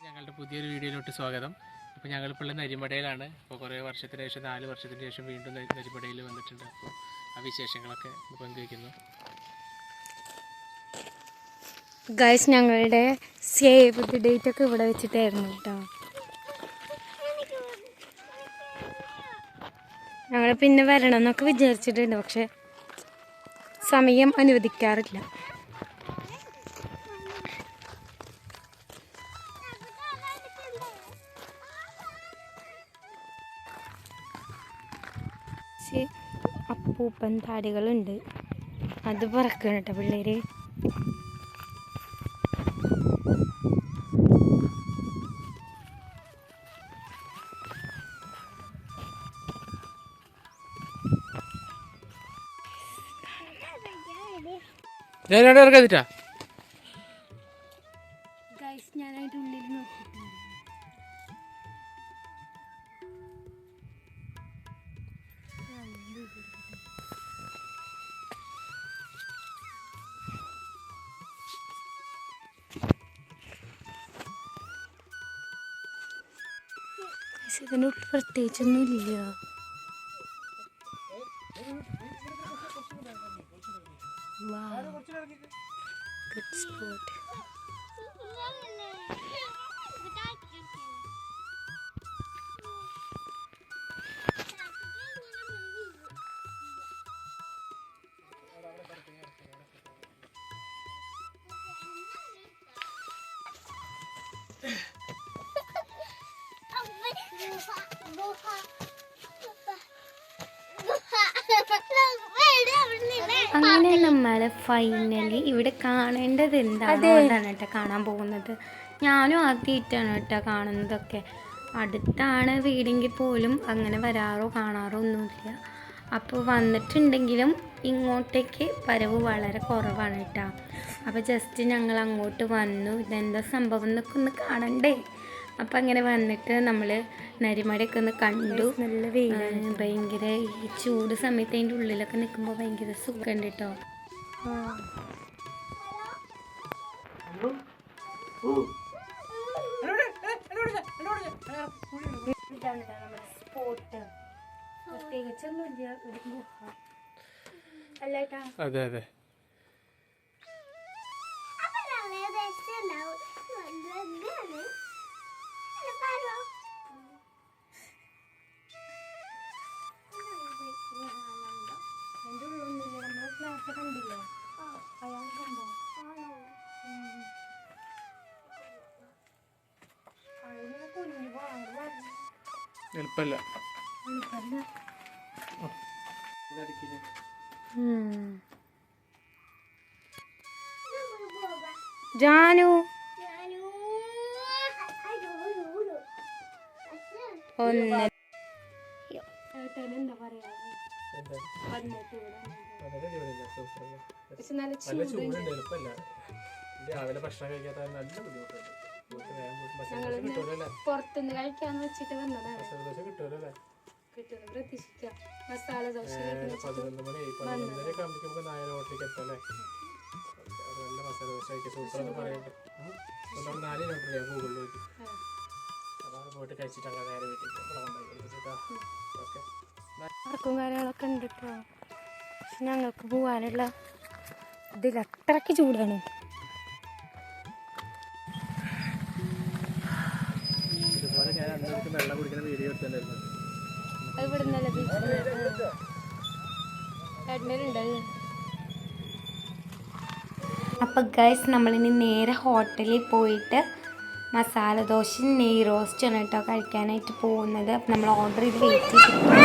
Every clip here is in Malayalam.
ഞങ്ങളുടെ പുതിയൊരു വീഡിയോയിലോട്ട് സ്വാഗതം. ഇപ്പോൾ ഞങ്ങളിപ്പോൾ നരിമടയിലാണ്. അപ്പോൾ കുറേ വർഷത്തിന് ശേഷം 4 വർഷത്തിന് ശേഷം വീണ്ടും നരിമടയിൽ വന്നിട്ടുണ്ട്. അപ്പോൾ ആ വിശേഷങ്ങളൊക്കെ പങ്കുവയ്ക്കുന്നു. ഗൈസ്, ഞങ്ങളുടെ സേവ് ദി ഡേറ്റ് ഒക്കെ ഇവിടെ വെച്ചിട്ടായിരുന്നു കേട്ടോ. ഞങ്ങൾ പിന്നെ വരണം എന്നൊക്കെ വിചാരിച്ചിട്ടുണ്ട്, പക്ഷെ സമയം അനുവദിക്കാറില്ല. അപ്പൂപ്പൻ താടികളുണ്ട്, അത് പറക്കണം കേട്ടോ പിള്ളേര്. ഞാൻ അതിൻ്റെ ഉള്ളിൽ നോക്കിയിട്ടുണ്ട്. ഇതിനൊട്ട് പ്രത്യേകിച്ചൊന്നുമില്ല. Good spot. അങ്ങനെ നമ്മൾ ഫൈനലി ഇവിടെ കാണേണ്ടത് എന്താണോ അതാണ് കേട്ടോ കാണാൻ പോകുന്നത്. ഞാനും ആദ്യമായിട്ടാണ് കേട്ടോ കാണുന്നതൊക്കെ. അടുത്താണ് വീടെങ്കിൽ പോലും അങ്ങനെ വരാറോ കാണാറോ ഒന്നുമില്ല. അപ്പോൾ വന്നിട്ടുണ്ടെങ്കിലും ഇങ്ങോട്ടേക്ക് വരവ് വളരെ കുറവാണ് കേട്ടോ. അപ്പോൾ ജസ്റ്റ് ഞങ്ങൾ അങ്ങോട്ട് വന്നു, ഇതെന്താ സംഭവം എന്നൊക്കെ ഒന്ന് കാണണ്ടേ. അപ്പം അങ്ങനെ വന്നിട്ട് നമ്മൾ നരിമടയൊക്കെ ഒന്ന് കണ്ടു. നല്ല വെയിലാണ്, ഭയങ്കര ഈ ചൂട് സമയത്ത് അതിൻ്റെ ഉള്ളിലൊക്കെ നിൽക്കുമ്പോൾ ഭയങ്കര സുഖമുണ്ട് കേട്ടോ. ഇതാണ് നമ്മുടെ സ്പോട്ട്. പ്രത്യേകിച്ചൊന്നുമില്ല, ഒരു ഗുഹ അല്ല കേട്ടാ. അതെ അതെ. കണ്ടില്ലേ അയാൾ കണ്ടോ? എളുപ്പല്ല. ജാനു ഒന്ന് എന്താ പറയാ, രാവിലെ ഭക്ഷണം കഴിക്കാത്ത നല്ല ബുദ്ധിമുട്ടുണ്ട്. പുറത്തുനിന്ന് കഴിക്കാന്ന് വെച്ചിട്ട് വന്നതാണ്. കിട്ടുന്ന പ്രതീക്ഷിക്കാം. മസാല ദോശ 11 മണി 11:30 ആകുമ്പോഴേക്കും നായർ ഹോട്ടലിലേക്ക് എത്തല്ലേ. നല്ല മസാല ദോശ കഴിക്കുക, സൂപ്പർ എന്ന് പറയട്ടെ. 4 കിലോമീറ്റർ ഗൂഗിളിൽ നോക്കി. അതാണ് പോയിട്ട് കഴിച്ചിട്ടുള്ള നേരെ വീട്ടിലേക്ക് ഓക്കെ. പാർക്കും കാര്യങ്ങളൊക്കെ ഉണ്ട് കേട്ടോ. പക്ഷെ ഞങ്ങൾക്ക് പോകാനുള്ള ഇതിൽ അത്രയ്ക്ക് ചൂടാണ്. ഇതുപോലെ ഞാൻ അന്നേരത്ത് വെള്ളം കുടിക്കുന്ന വീഡിയോ എടുത്തിട്ടുണ്ടായിരുന്നു. ഇവിടെ നിന്നല്ല ബീച്ചിലുണ്ട്. അപ്പം ഗൈസ്, നമ്മളിനി നേരെ ഹോട്ടലിൽ പോയിട്ട് മസാല ദോശയും നെയ് റോസ്റ്റാണ് കേട്ടോ കഴിക്കാനായിട്ട് പോകുന്നത്. അപ്പം നമ്മൾ ഓർഡർ ചെയ്ത് വെയിറ്റ് ചെയ്തിട്ടുണ്ട്.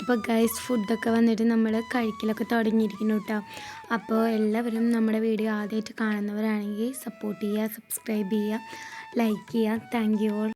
അപ്പോൾ ഗൈസ്, ഫുഡൊക്കെ വന്നിട്ട് നമ്മൾ കഴിക്കലൊക്കെ തുടങ്ങിയിരിക്കുന്നു കേട്ടോ. അപ്പോൾ എല്ലാവരും നമ്മുടെ വീഡിയോ ആദ്യമായിട്ട് കാണുന്നവരാണെങ്കിൽ സപ്പോർട്ട് ചെയ്യുക, സബ്സ്ക്രൈബ് ചെയ്യുക, ലൈക്ക് ചെയ്യുക. Thank you all.